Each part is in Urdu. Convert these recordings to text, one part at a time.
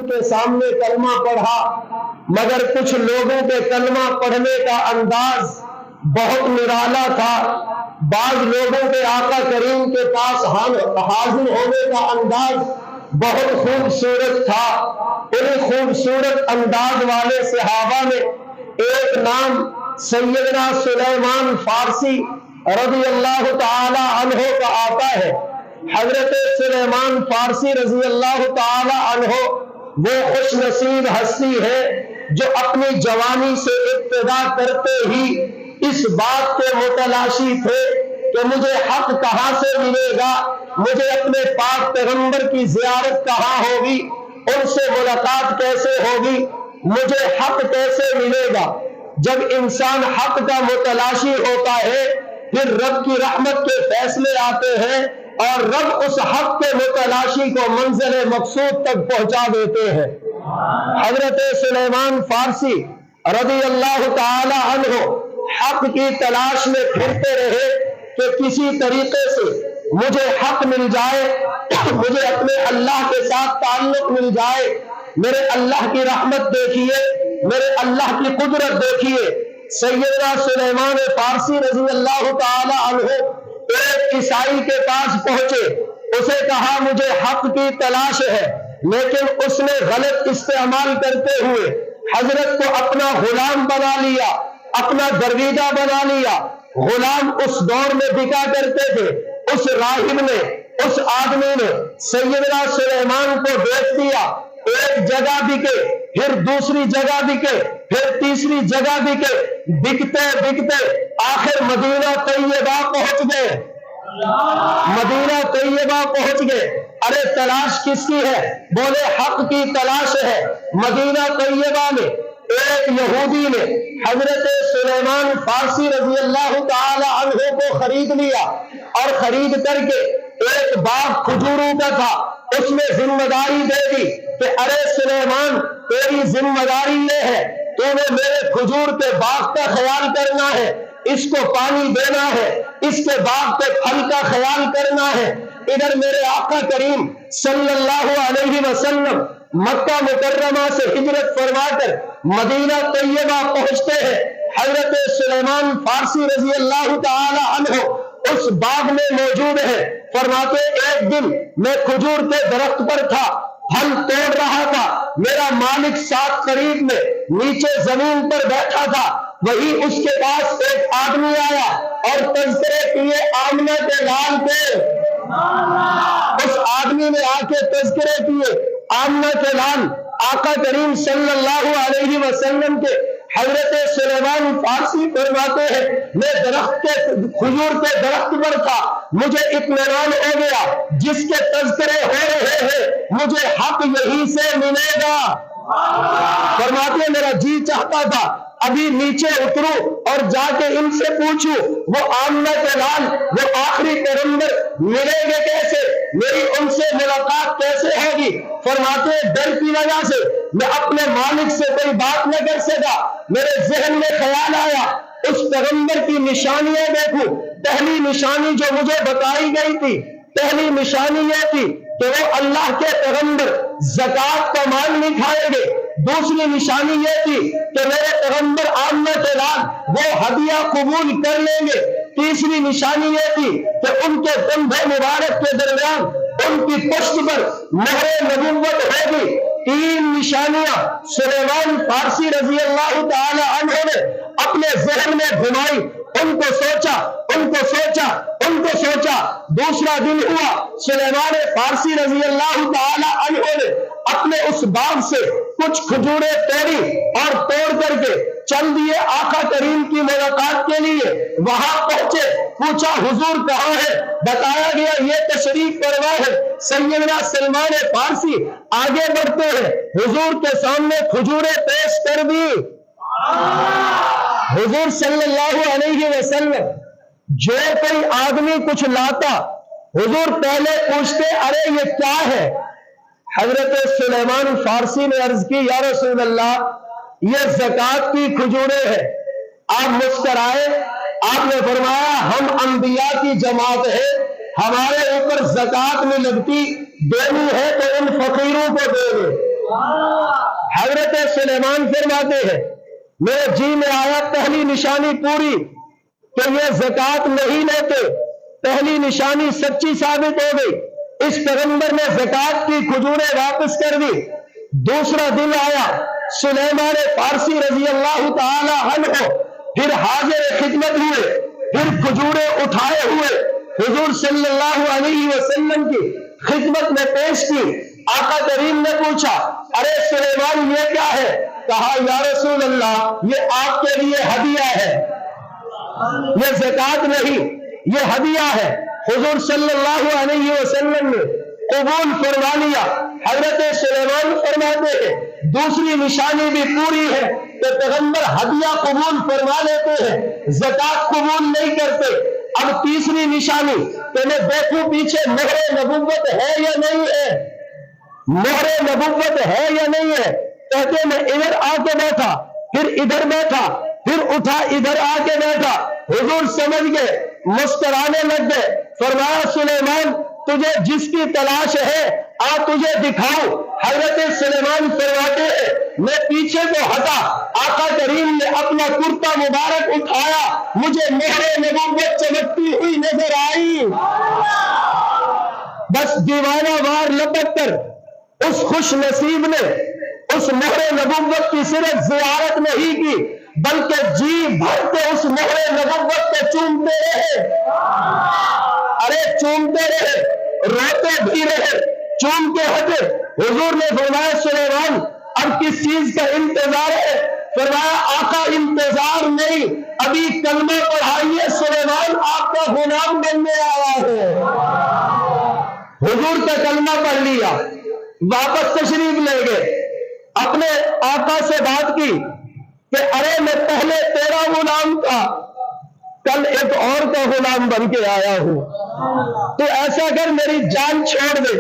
کے سامنے کلمہ پڑھا، مگر کچھ لوگوں کے کلمہ پڑھنے کا انداز بہت نرالا تھا، بعض لوگوں کے آقا کریم کے پاس حاضر ہونے کا انداز بہت خوبصورت تھا۔ انہیں خوبصورت انداز والے صحابہ میں ایک نام سیدنا سلیمان فارسی رضی اللہ تعالی عنہ کا آتا ہے۔ حضرت سلیمان فارسی رضی اللہ تعالی عنہ وہ خوش نصیب ہستی ہے جو اپنی جوانی سے ابتدا کرتے ہی اس بات کے متلاشی تھے کہ مجھے حق کہاں سے ملے گا، مجھے اپنے پاک پیغمبر کی زیارت کہاں ہوگی، ان سے ملاقات کیسے ہوگی، مجھے حق کیسے ملے گا۔ جب انسان حق کا متلاشی ہوتا ہے پھر رب کی رحمت کے فیصلے آتے ہیں اور رب اس حق کے متلاشی کو منزل مقصود تک پہنچا دیتے ہیں۔ حضرت سلیمان فارسی رضی اللہ تعالی عنہ حق کی تلاش میں پھرتے رہے کہ کسی طریقے سے مجھے حق مل جائے، مجھے اپنے اللہ کے ساتھ تعلق مل جائے۔ میرے اللہ کی رحمت دیکھیے، میرے اللہ کی قدرت دیکھیے۔ سیدنا سلیمان فارسی رضی اللہ تعالی عنہ ایک عیسائی کے پاس پہنچے، اسے کہا مجھے حق کی تلاش ہے، لیکن اس نے غلط استعمال کرتے ہوئے حضرت کو اپنا غلام بنا لیا، اپنا درویدہ بنا لیا۔ غلام اس دور میں بکا کرتے تھے۔ اس راہب نے، اس آدمی نے سیدنا سلیمان کو بیچ دیا، ایک جگہ بکے، پھر دوسری جگہ بکے، پھر تیسری جگہ بکے، بکتے بکتے آخر مدینہ طیبہ پہنچ گئے۔ مدینہ طیبہ پہنچ گئے۔ ارے تلاش کس کی ہے؟ بولے حق کی تلاش ہے۔ مدینہ طیبہ میں ایک یہودی نے حضرت سلیمان فارسی رضی اللہ تعالی عنہ کو خرید لیا اور خرید کر کے ایک باغ کھجوروں کا تھا، اس میں ذمہ داری دے دی کہ ارے سلیمان تیری ذمہ داری یہ ہے، تو نے میرے کھجور کے باغ کا خیال کرنا ہے، اس کو پانی دینا ہے، اس کے باغ کے پھل کا خیال کرنا ہے۔ ادھر میرے آقا کریم صلی اللہ علیہ وسلم مکہ مکرمہ سے ہجرت فرما کر مدینہ طیبہ پہنچتے ہیں۔ حضرت سلیمان فارسی رضی اللہ تعالی عنہ اس باغ میں موجود ہے۔ فرماتے ایک دن میں کھجور کے درخت پر تھا، پھل توڑ رہا تھا، میرا مالک ساتھ قریب میں نیچے زمین پر بیٹھا تھا، وہی اس کے پاس ایک آدمی آیا اور تذکرے کیے آمنہ کے لال کے۔ اس آدمی نے آ کے تذکرے کیے آمنہ کے لال آقا کریم صلی اللہ علیہ وسلم کے۔ حضرت سلیمان فارسی فرماتے ہیں میں درخت کے کھجور کے درخت پر تھا، مجھے اطمینان ہو گیا جس کے تذکرے ہو رہے ہیں مجھے حق یہی سے ملے گا۔ فرماتے ہیں میرا جی چاہتا تھا ابھی نیچے اتروں اور جا کے ان سے پوچھوں وہ آمنہ کے لال، وہ آخری پیغمبر ملیں گے کیسے، میری ان سے ملاقات کیسے ہوگی۔ فرماتے ہیں ڈر کی وجہ سے میں اپنے مالک سے کوئی بات نہ کر سکا۔ میرے ذہن میں خیال آیا اس پیغمبر کی نشانیاں دیکھوں۔ پہلی نشانی جو مجھے بتائی گئی تھی، پہلی نشانی یہ تھی کہ وہ اللہ کے پیغمبر زکات کا مال نہیں کھائیں گے۔ دوسری نشانی یہ تھی کہ میرے پیغمبر آمنہ کے لال وہ ہدیہ قبول کر لیں گے۔ تیسری نشانی یہ تھی کہ ان کے کندھے مبارک کے درمیان ان کی پشت پر مہر نبوت ہوگی۔ تین نشانیاں سلیمان فارسی رضی اللہ تعالی عنہ نے اپنے ذہن میں گھمائی، ان کو سوچا، ان کو سوچا، ان کو سوچا۔ دوسرا دن ہوا، سلیمان فارسی رضی اللہ تعالی عنہ نے اپنے اس باغ سے کچھ کھجوریں توڑی اور توڑ کر کے چل دیے آقا کریم کی ملاقات کے لیے۔ وہاں پہنچے، پوچھا حضور کہاں ہے، بتایا گیا یہ تشریف فرما ہے۔ سیدنا سلمان فارسی آگے بڑھتے ہیں، حضور کے سامنے کھجوریں پیش کر دی۔ حضور صلی اللہ علیہ وسلم جو کوئی آدمی کچھ لاتا حضور پہلے پوچھتے ارے یہ کیا ہے۔ حضرت سلیمان فارسی نے عرض کی یا رسول اللہ یہ زکات کی کھجوریں ہیں۔ آپ مسکرائے، آپ نے فرمایا ہم انبیاء کی جماعت ہے، ہمارے اوپر زکات میں لگتی دینی ہے تو ان فقیروں کو دے دے۔ حضرت سلیمان فرماتے ہیں میرے جی میں آیا پہلی نشانی پوری کہ یہ زکات نہیں لیتے، پہلی نشانی سچی ثابت ہو گئی، اس پیغمبر نے زکات کی کھجوریں واپس کر دی۔ دوسرا دن آیا سلیمان فارسی رضی اللہ تعالی عنہ پھر حاضر خدمت ہوئے، پھر کھجوریں اٹھائے ہوئے حضور صلی اللہ علیہ وسلم کی خدمت میں پیش کی۔ آقا کریم نے پوچھا ارے سلیمان یہ کیا ہے؟ کہا یا رسول اللہ یہ آپ کے لیے ہدیہ ہے، یہ زکات نہیں یہ ہدیہ ہے۔ حضور صلی اللہ علیہ وسلم نے قبول فرما لیا۔ حضرت سلیمان فرماتے ہیں دوسری نشانی بھی پوری ہے کہ پیغمبر ہدیہ قبول فرما لیتے ہیں، زکات قبول نہیں کرتے۔ اب تیسری نشانی کہ میں دیکھوں پیچھے مہر نبوت ہے یا نہیں ہے، مہر نبوت ہے یا نہیں ہے۔ کہتے میں ادھر آ کے بیٹھا، پھر ادھر بیٹھا، پھر اٹھا ادھر آ کے بیٹھا۔ حضور سمجھ گئے، مسکرانے لگ گئے۔ فرمایا سلیمان تجھے جس کی تلاش ہے آ تجھے دکھاؤں۔ حضرت سلیمان فرماتے ہیں میں پیچھے کو ہٹا، آقا کریم نے اپنا کرتا مبارک اٹھایا، مجھے مہر نبوت چمکتی ہوئی نظر آئی۔ بس دیوانہ وار لپٹ کر اس خوش نصیب نے اس مہر نبوت کی صرف زیارت نہیں کی بلکہ جی بھر کے اس مہر نبوت کو چومتے رہے۔ ارے چومتے رہے، روتے بھی رہے، چوم کے ہٹے۔ حضور نے فرمایا سلیمان اب کس چیز کا انتظار ہے؟ فرمایا آقا انتظار نہیں، ابھی کلمہ پڑھائیے، سلیمان آپ کا غلام بننے آیا ہے۔ حضور کا کلمہ پڑھ لیا، واپس تشریف لے گئے، اپنے آقا سے بات کی کہ ارے میں پہلے تیرا غلام تھا، کل ایک اور کا غلام بن کے آیا ہوں، تو ایسا کر میری جان چھوڑ دے،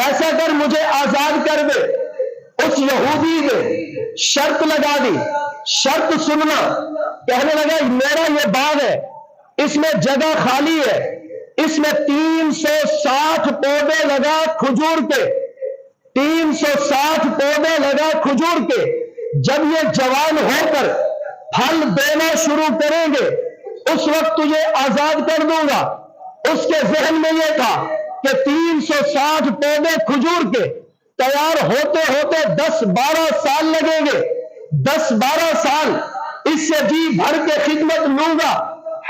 ایسا کر مجھے آزاد کر دے۔ اس یہودی نے شرط لگا دی، شرط سننا، کہنے لگا میرا یہ باغ ہے، اس میں جگہ خالی ہے، اس میں 360 پودے لگا کھجور کے، 360 پودے لگا کھجور کے، جب یہ جوان ہو کر پھل دینا شروع کریں گے اس وقت تجھے آزاد کر دوں گا۔ اس کے ذہن میں یہ تھا کہ 360 پودے کھجور کے تیار ہوتے ہوتے 10-12 سال لگیں گے، 10-12 سال اس سے جی بھر کے خدمت لوں گا۔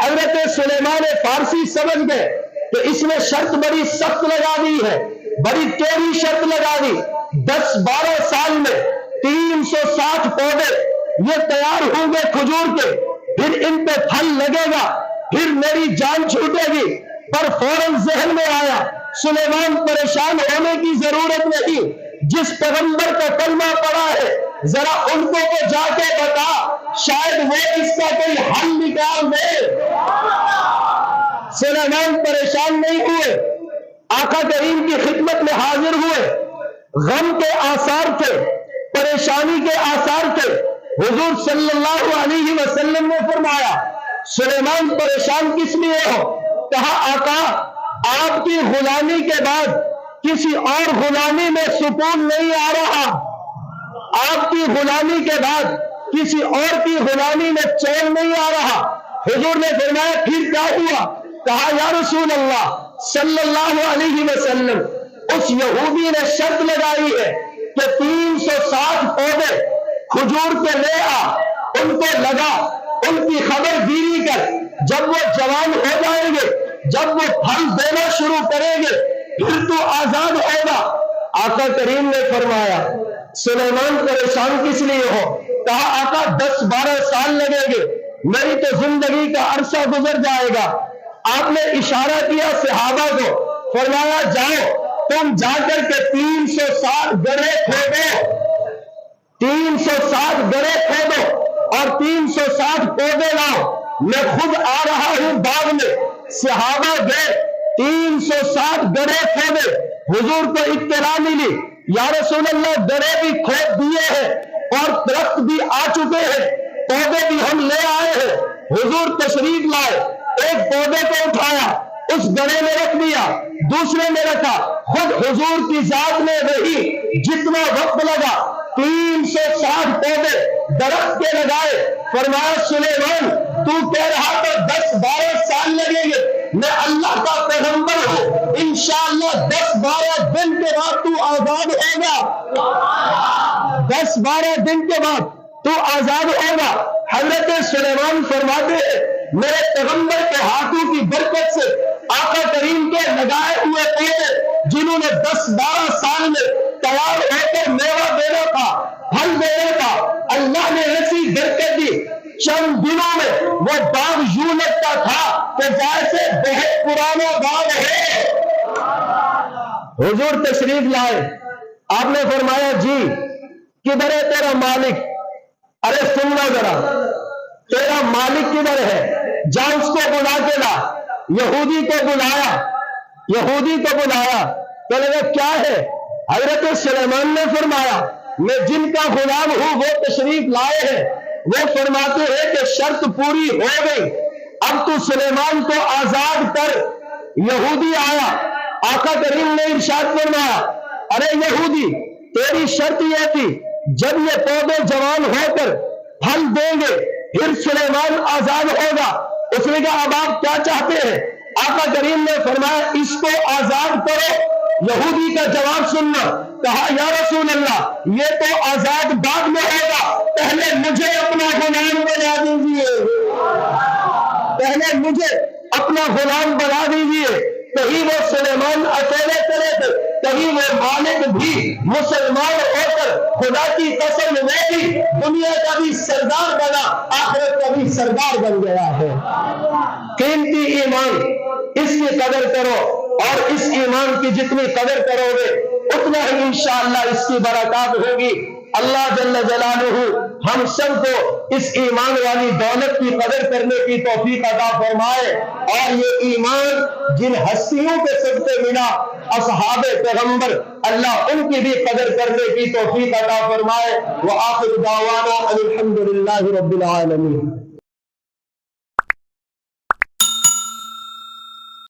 حضرت سلیمان فارسی سمجھ گئے کہ اس نے شرط بڑی سخت لگا دی ہے، بڑی ٹیڑھی شرط لگا دی۔ 10-12 سال میں 360 پودے یہ تیار ہوں گے کھجور کے، پھر ان پہ پھل لگے گا، پھر میری جان چھوٹے گی۔ پر فوراً ذہن میں آیا سلیمان پریشان ہونے کی ضرورت نہیں، جس پیغمبر کا کلمہ پڑا ہے ذرا ان کو جا کے بتا، شاید وہ اس کا کوئی حل نکال دے۔ سلیمان پریشان نہیں ہوئے، آقا کریم کی خدمت میں حاضر ہوئے۔ غم کے آثار تھے، پریشانی کے آثار تھے۔ حضور صلی اللہ علیہ وسلم نے فرمایا سلیمان پریشان کس لیے ہو؟ کہا آقا آپ کی غلامی کے بعد کسی اور غلامی میں سکون نہیں آ رہا، آپ کی غلامی کے بعد کسی اور کی غلامی میں چین نہیں آ رہا۔ حضور نے فرمایا پھر کیا ہوا؟ کہا یا رسول اللہ صلی اللہ علیہ وسلم اس یہودی نے شرط لگائی ہے کہ 360 پودے کھجور کے لے آ، ان کو لگا، ان کی خبر گیری کر، جب وہ جوان ہو جائیں گے، جب وہ پھل دینا شروع کریں گے پھر تو آزاد ہوگا۔ آقا کریم نے فرمایا سلیمان پریشان کس لیے ہو؟ کہا آقا 10-12 سال لگیں گے، میری تو زندگی کا عرصہ گزر جائے گا۔ آپ نے اشارہ کیا صحابہ کو، فرمایا جاؤ تم جا کر کے 360 گڑھے کھودو، 360 گڑھے کھودو اور 360 پودے لاؤ، میں خود آ رہا ہوں باغ میں۔ صحابہ گئے، 360 گڑھے کھودے۔ حضور کو اطلاع ملی یا رسول اللہ گڑھے بھی کھود دیے ہیں اور درخت بھی آ چکے ہیں، پودے بھی ہم لے آئے ہیں۔ حضور تشریف لائے، ایک پودے کو اٹھایا، اس گڑھے میں رکھ دیا، دوسرے میں رکھا، خود حضور کی ذات نے وہی جتنا وقت لگا 360 پودے درخت کے لگائے. فرمایا سلیمان تو کہہ رہا تھا 10-12 سال لگیں گے، میں اللہ کا پیغمبر ہوں، انشاءاللہ 10-12 دن کے بعد تو آزاد ہوگا. 10-12 دن کے بعد تو آزاد ہوگا. حضرت سلیمان فرماتے ہیں میرے پیغمبر کے ہاتھوں کی برکت سے آقا کریم کے لگائے ہوئے پودے جنہوں نے 10-12 سال میں تیار ہو کر میوہ دینا تھا، پھل دینا تھا، اللہ نے ایسی برکت دی، چند دنوں میں وہ باغ یوں لگتا تھا کہ جیسے بہت پرانا باغ ہے. حضور تشریف لائے، آپ نے فرمایا جی کدھر ہے تیرا مالک؟ ارے سننا ذرا، تیرا مالک کدھر ہے؟ جا اس کو بلا کے لا. یہودی کو بلایا، یہودی کو بلایا. کہنے لگا کیا ہے؟ حضرت سلیمان نے فرمایا میں جن کا غلام ہوں وہ تشریف لائے ہیں. وہ فرماتے ہیں کہ شرط پوری ہو گئی، اب تو سلیمان کو آزاد کر. یہودی آیا، آقا کریم نے ارشاد فرمایا ارے یہودی تیری شرط یہ تھی جب یہ پودے جوان ہو کر پھل دیں گے پھر سلیمان آزاد ہوگا. اس نے کہا اب آپ کیا چاہتے ہیں؟ آقا کریم نے فرمایا اس کو آزاد کرو. یہودی کا جواب سننا، کہا یا رسول اللہ یہ تو آزاد بعد میں ہوگا، پہلے مجھے اپنا غلام بنا دیجیے، پہلے مجھے اپنا غلام بنا دیجیے. کہیں وہ سلیمان اکیلے چلے تھے، کہیں وہ مالک بھی مسلمان ہو کر خدا کی قسم میں بھی دنیا کا بھی سردار بنا، آخرت کا بھی سردار بن گیا ہے. قیمتی ایمان، اس کی قدر کرو، اور اس ایمان کی جتنی قدر کرو گے اتنا ہی انشاءاللہ اس کی برکات ہوگی. اللہ جل جلالہ ہم سب کو اس ایمان والی دولت کی قدر کرنے کی توفیق عطا فرمائے، اور یہ ایمان جن ہستیوں کے صدقے ملا اصحاب پیغمبر، اللہ ان کی بھی قدر کرنے کی توفیق عطا فرمائے. وآخر دعوانا الحمدللہ رب العالمین.